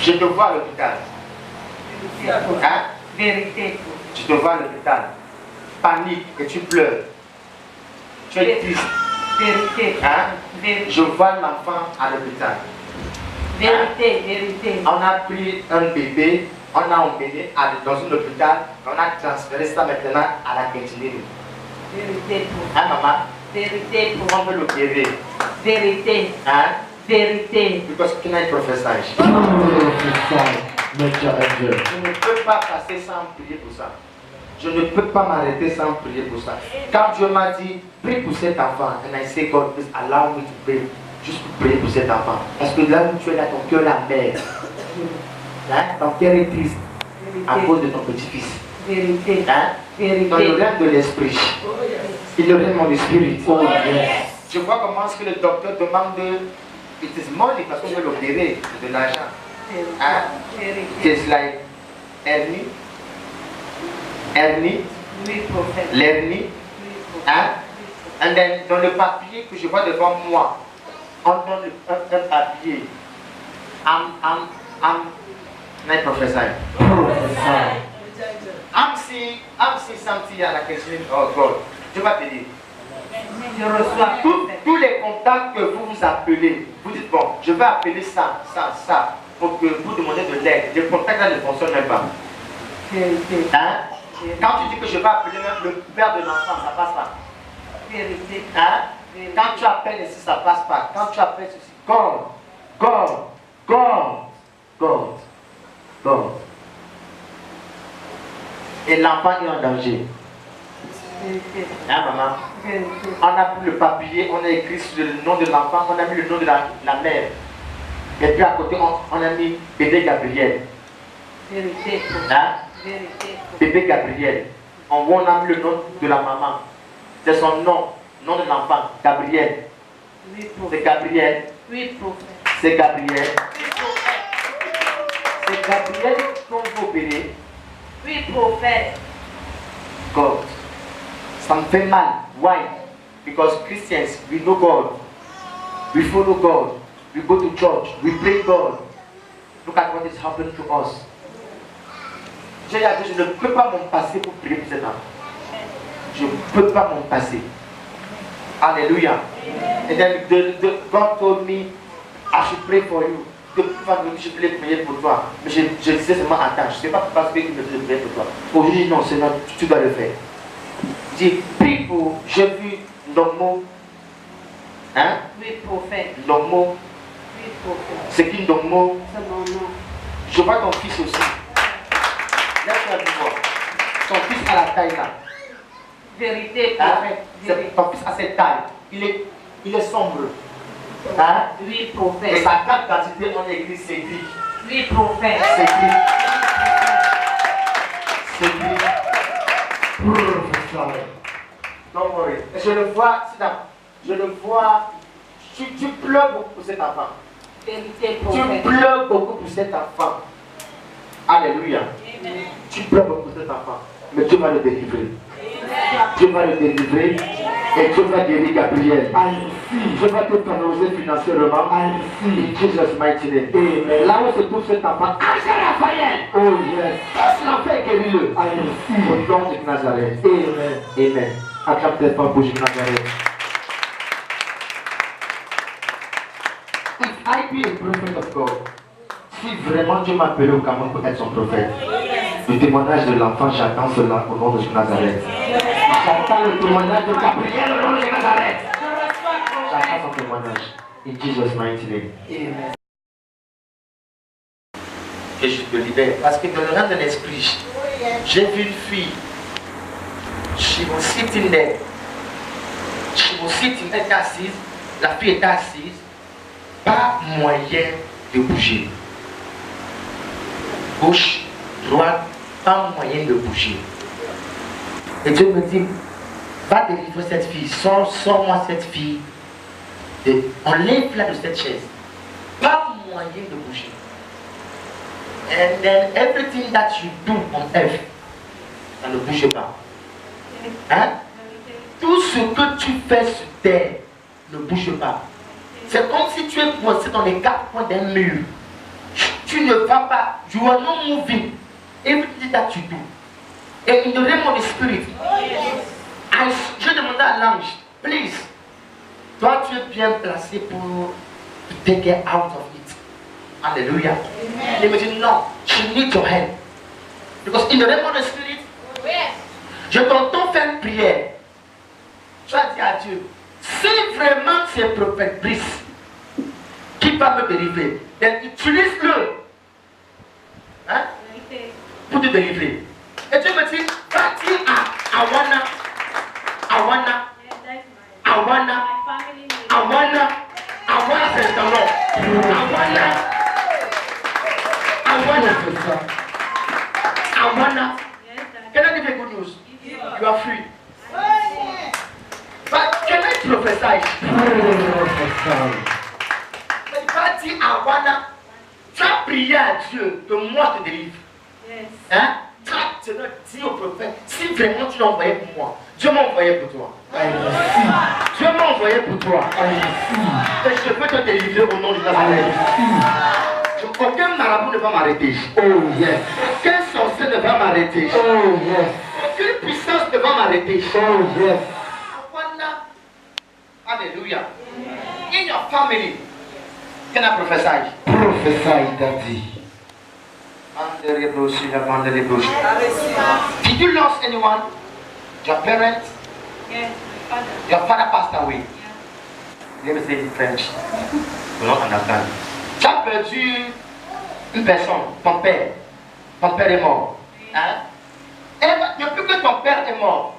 Je te vois à l'hôpital. Hein? Vérité. Tu te vois à l'hôpital. Panique et tu pleures. Tu es triste. Vérité. Hein? Vérité. Je vois l'enfant à l'hôpital. Vérité, vérité. On a pris un bébé, on a emmené dans un hôpital, on a transféré ça maintenant à la clinique. Vérité. Hein, maman? Vérité. On veut l'opérer. Vérité. Hein? Vérité. Because can I prophesy? Je ne peux pas passer sans prier pour ça. Je ne peux pas m'arrêter sans prier pour ça. Quand Dieu m'a dit, prie pour cet enfant, and I say, God, please allow me to pray. Juste pour prier pour cet enfant. Parce que là où tu es là, ton cœur la mère. Hein? Ton cœur est triste à cause de ton petit-fils. Vérité. Hein? Vérité. Dans le règne de l'esprit. Il le règne mon esprit. Oh, yes. Je vois comment est-ce que le docteur demande it is money parce qu'on veut l'opérer, de l'argent. Hein? It's like hernie. Hernie. Oui, prophète. L'hernie. Hein? And then, dans le papier que je vois devant moi, on donne un papier. I'm not prophesying. I'm seeing something à la question. Oh God. Je vais te dire. Je reçois Tous les contacts que vous vous appelez, vous dites bon, je vais appeler ça, pour que vous demandez de l'aide. Les contacts là ne fonctionnent même pas. Vérité. Hein? Quand tu dis que je vais appeler même le père de l'enfant, ça passe pas. Vérité. Hein? Quand tu appelles ici, ça passe pas. Quand tu appelles ceci, God. Et l'enfant est en danger. Vérité. Hein, maman? Vérité. On a pris le papier, on a écrit sur le nom de l'enfant, on a mis le nom de la mère. Et puis à côté, on a mis bébé Gabriel. Vérité. Hein? Vérité. Bébé Gabriel. En haut, on a mis le nom de la maman. C'est son nom de l'enfant, Gabriel. Oui, C'est prophète. Gabriel. Oui, prophète. C'est Gabriel. C'est Gabriel qu'on veut opérer. Oui, prophète. God. Ça me fait mal. Why? Because Christians, we know God. We follow God. We go to church. We pray God. Look at what is happening to us. Je ne peux pas m'en passer pour prier pour cet enfant. Je ne peux pas m'en passer. Alléluia. And then God told me, I should pray for you. Que je voulais prier pour toi. Mais je disais seulement attends. Je ne sais pas parce qu'il me dit de prier pour toi. Aujourd'hui, non, Seigneur, tu dois le faire. Dis, prie pour, j'ai vu Ndomo. Hein? Oui, prophète. Ndomo. Oui, prophète. C'est qui Ndomo? C'est mon nom. Je vois ton fils aussi. Laisse-moi voir. Ton fils a la taille là. Vérité, Hein? prophète. Ton fils a cette taille. Il est sombre. Hein? Oui, Et prophète. sa carte d'identité, on écrit Cédric. Oui, prophète. Cédric. Don't worry. Je le vois, je le vois. Tu pleures beaucoup pour cet enfant. Vérité, Tu prophète. pleures beaucoup pour cet enfant. Alléluia. Amen. Tu pleures beaucoup pour cet enfant. Mais Dieu va le délivrer. Dieu va le délivrer. Et Dieu va guérir Gabriel. Dieu va te favoriser financièrement. In Jesus' mighty name. Amen. Là où se trouve cet enfant, Raphaël. Oh yes. L'enfant est guéri-le. Au nom de Nazareth. Amen. Amen. Acclame tes femmes pour Jésus Nazareth. If I be a prophet of God, si vraiment Dieu m'a appelé au Cameroun pour être son prophète, le témoignage de l'enfant, j'attends cela au nom de Jésus Nazareth. J'attends le témoignage de Gabriel au nom de Jésus Nazareth. J'attends son témoignage. In Jesus' mighty name. Amen. Et je te libère. Parce que dans le rang de l'esprit, j'ai vu une fille. She was sitting there. Elle était assise. La fille était assise. Pas moyen de bouger. Gauche, droite, pas moyen de bouger. Et Dieu me dit, va délivrer cette fille, sors-moi cette fille. Enlève-la de cette chaise. Pas moyen de bouger. And then everything that you do on earth, ça ne bouge pas. Hein? Tout ce que tu fais sur terre ne bouge pas. C'est comme si tu es coincé dans les quatre coins d'un mur. tu ne vas pas. You are not moving. Everything that you do. Et in the realm of the spirit, je demandais à l'ange, please, toi tu es bien placé pour take her out of it. Hallelujah. Il me dit non, she needs your help. Because in the realm of the spirit, je t'entends faire une prière. Tu as dit à Dieu, si vraiment c'est prophète Brice qui va me délivrer, utilise-le hein, pour te délivrer. Et Dieu me dit, va-t-il à Awana, c'est ton nom. Awana. Can I give you good news? You are free. But can I prophesy? Va-t-il à Awana, tu as prié à Dieu que moi te délivre. Hein? Tu dois dire au prophète, si vraiment tu l'as envoyé pour moi, Dieu m'a envoyé pour toi. Dieu m'a envoyé pour toi. Et je peux te délivrer au nom de la aucun marabout ne va m'arrêter. Aucun sorcier ne va m'arrêter. Aucune puissance ne va m'arrêter. Alléluia. In your family, can I prophesy? Prophesy, Daddy. Did you lose anyone? Your parents? Yes, my father. Your father passed away. Yeah. Let me say it in French. You don't understand. Tu as perdu une personne, ton père. Ton père est mort. Hein? Et depuis que ton père est mort,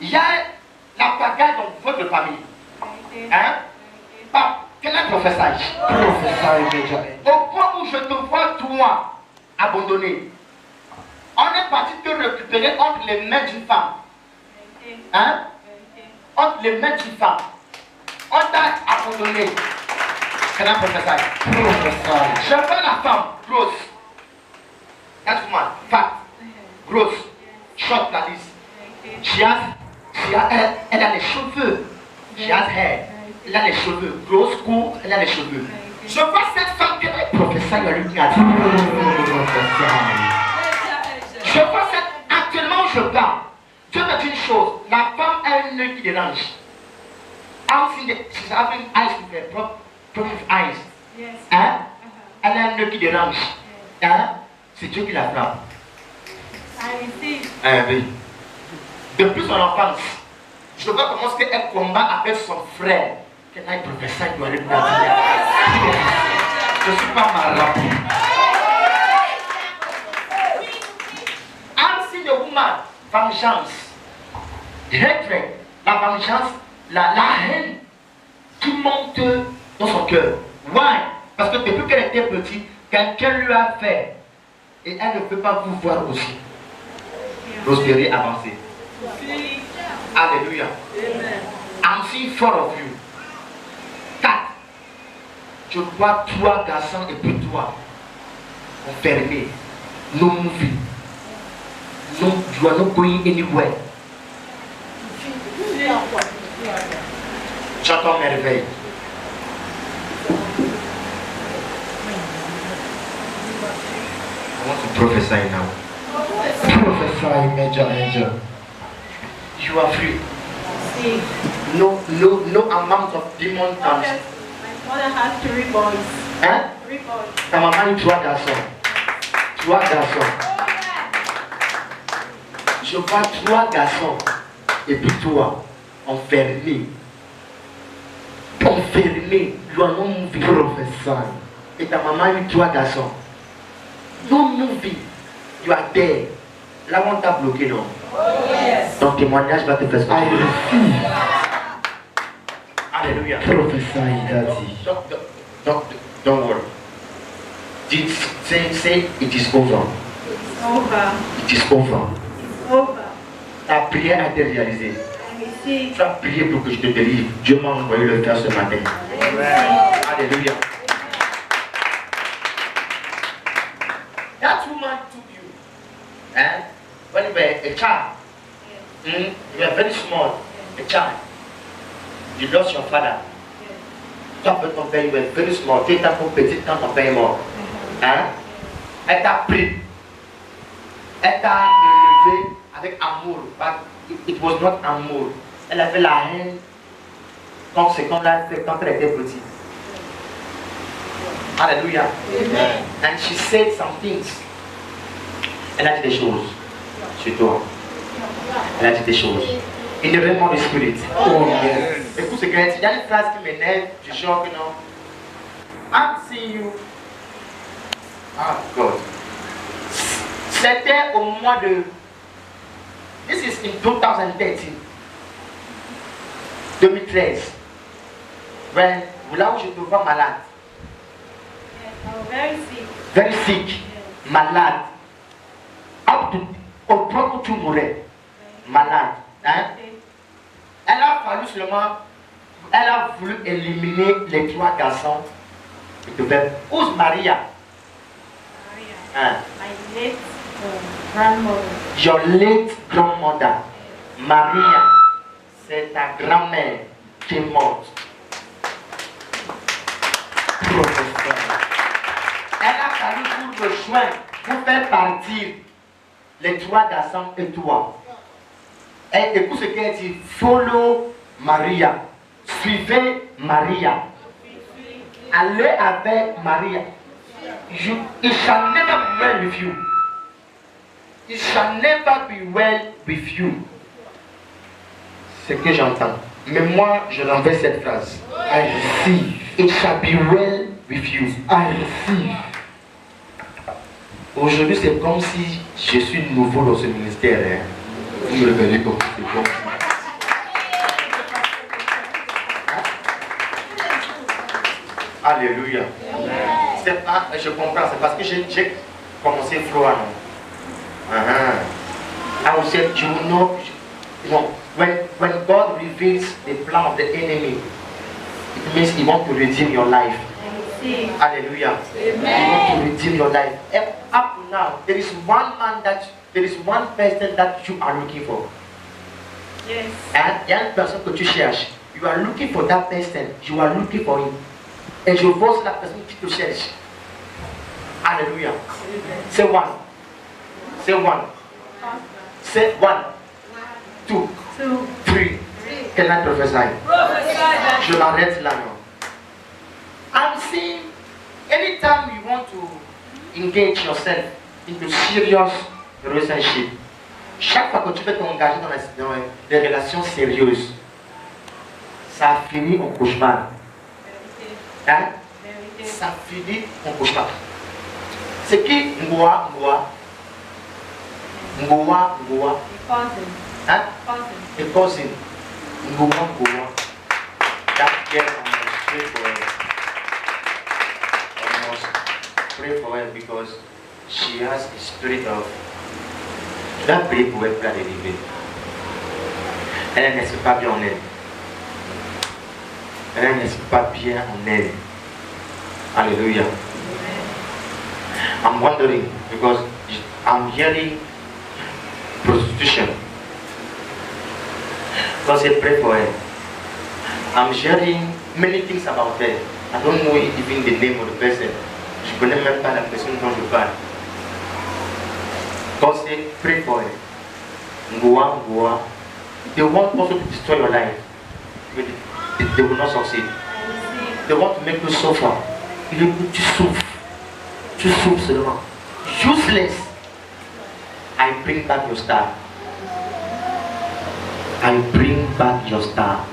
il y a la pagaille dans votre famille. Hein? Pas, can I prophesy? Prophesy, Au point où je te vois, toi, abandonné. On est parti te récupérer entre les mains d'une femme. Hein? Entre les mains d'une femme. On t'a abandonné. Can I prophesy? Prophesy. Je vois la femme, grosse. That woman, fat, grosse, short la liste. Elle a les cheveux. She has hair. Elle a les cheveux. Grosse, court, elle a les cheveux. Je vois cette femme qui est professeur de lumière. Je vois cette. Actuellement, je parle. Dieu me dit une chose. La femme a un œil qui dérange. She's having eyes with her problem eyes. Hein? Elle a un œil qui dérange. Hein? C'est Dieu qui la frappe. Oui. Depuis son enfance, je vois comment elle combat avec son frère. Qu'elle a un professeur qui doit aller dans la vie. Je ne suis pas malade. I'm seeing the woman, vengeance, hatred, la vengeance, la haine qui monte dans son cœur. Why? Parce que depuis qu'elle était petite, quelqu'un lui a fait et elle ne peut pas vous voir aussi. Prospérer, avancer. Alléluia. I'm seeing 4 of you. 4. Je vois 3 garçons et puis toi enfermés. No moving. No, you are not going anywhere. J'entends merveille. I want to prophesy now. Prophesy, Major Angel. You are free. No amount of demon comes. My mother has 3 boys. Hein? 3 boys. Ta maman a eu 3 garçons. 3 garçons. Je vois 3 garçons. Et puis toi, enfermé. Enfermé. You are not moving. Prophesy. Et ta maman a eu 3 garçons. No moving. You are there. Là où on t'a bloqué, non? Ton témoignage va te faire sortir. Alléluia. Prophesy, Daddy. Don't worry. Say it is over. It's over. It is over. It's over. Ta prière a été réalisée. Tu as prié pour que je te délivre. Dieu m'a envoyé le faire ce matin. Alléluia. That woman took you. And when you were a child, you were very small, a child. You lost your father. Toi, ton père, you were very small. Tu étais encore petit quand ton père est mort. Hein? Elle t'a pris. Elle t'a élevé avec amour. But it was not amour. Elle avait la haine quand elle était petite. Alléluia. And she said some things. Elle a dit des choses sur toi. Elle a dit des choses. In the realm of the spirit. Oh yes. Écoute ce qu'elle dit. Il y a une phrase qui m'énerve du genre que non. I'm seeing you. Ah God. C'était au mois de. This is in 2013. 2013. When, là où je te vois malade. Yes, I was very sick. Very sick. Malade. Up to, au point où tu mourrais. Malade. Hein? Elle a fallu seulement. Elle a voulu éliminer les 3 garçons. Who's Maria? Maria, Hein? my late grandmother. Your late grandmother. Maria. C'est ta grand-mère qui est morte. Professeur. Elle a fallu pour rejoindre, pour faire partir les 3 garçons et toi. Et écoute ce qu'elle dit. Follow Maria. Suivez Maria. Allez avec Maria. It shall never be well with you. It shall never be well with you. C'est ce que j'entends. Mais moi, je renverse cette phrase. I receive. It shall be well with you. I receive. Aujourd'hui, c'est comme si je suis nouveau dans ce ministère. Hein. Vous me regardez comme c'est comme ça. Alléluia. C'est pas, je comprends, c'est parce que j'ai commencé froid. I will say, you know, when God reveals the plan of the enemy, it means He wants to redeem your life. Hallelujah. He wants to redeem your life. And up to now, there is one person that you are looking for. Yes. And il y a une personne que tu cherches. You are looking for that person. You are looking for him. Et je vois la personne qui te cherche. Alléluia. C'est one. C'est one. C'est one. 2, 3. Can I prophesy? Je m'arrête là. Non? I'm seeing anytime you want to engage yourself into serious relationship, chaque fois que tu veux t'engager dans des relations sérieuses, ça finit en cauchemar. Hein? Ça finit en cauchemar. C'est qui Ngoa? Hein? A cousin. Ngoa. That girl, I must pray for her. I must pray for her because she has a spirit of. Tu dois prier pour elle pour la délivrer. Elle n'est pas bien en elle. Elle n'est pas bien en elle. Hallelujah. I'm wondering because I'm hearing prostitution. God said, pray for her. I'm hearing many things about her. I don't know even the name of the person. Je ne connais même pas la personne dont je parle. God said, pray for her. Ngoa. They want also to destroy your life. But they will not succeed. They want to make you suffer. Tu souffres. Tu souffres seulement. Useless. I bring back your star. I bring back your star.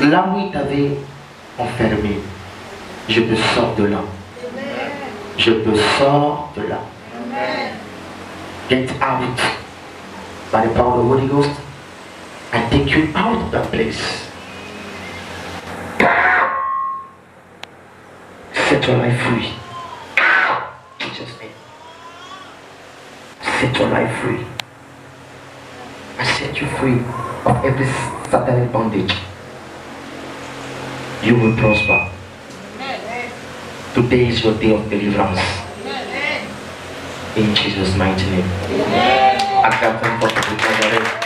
Là où il t'avait enfermé, je te sors de là. Je te sors de là. Get out. By the power of the Holy Ghost, I take you out of that place. Set your life free. Jesus' name. Set your life free. I set you free of every satanic bondage. You will prosper. Today is your day of deliverance. In Jesus' mighty name. I come from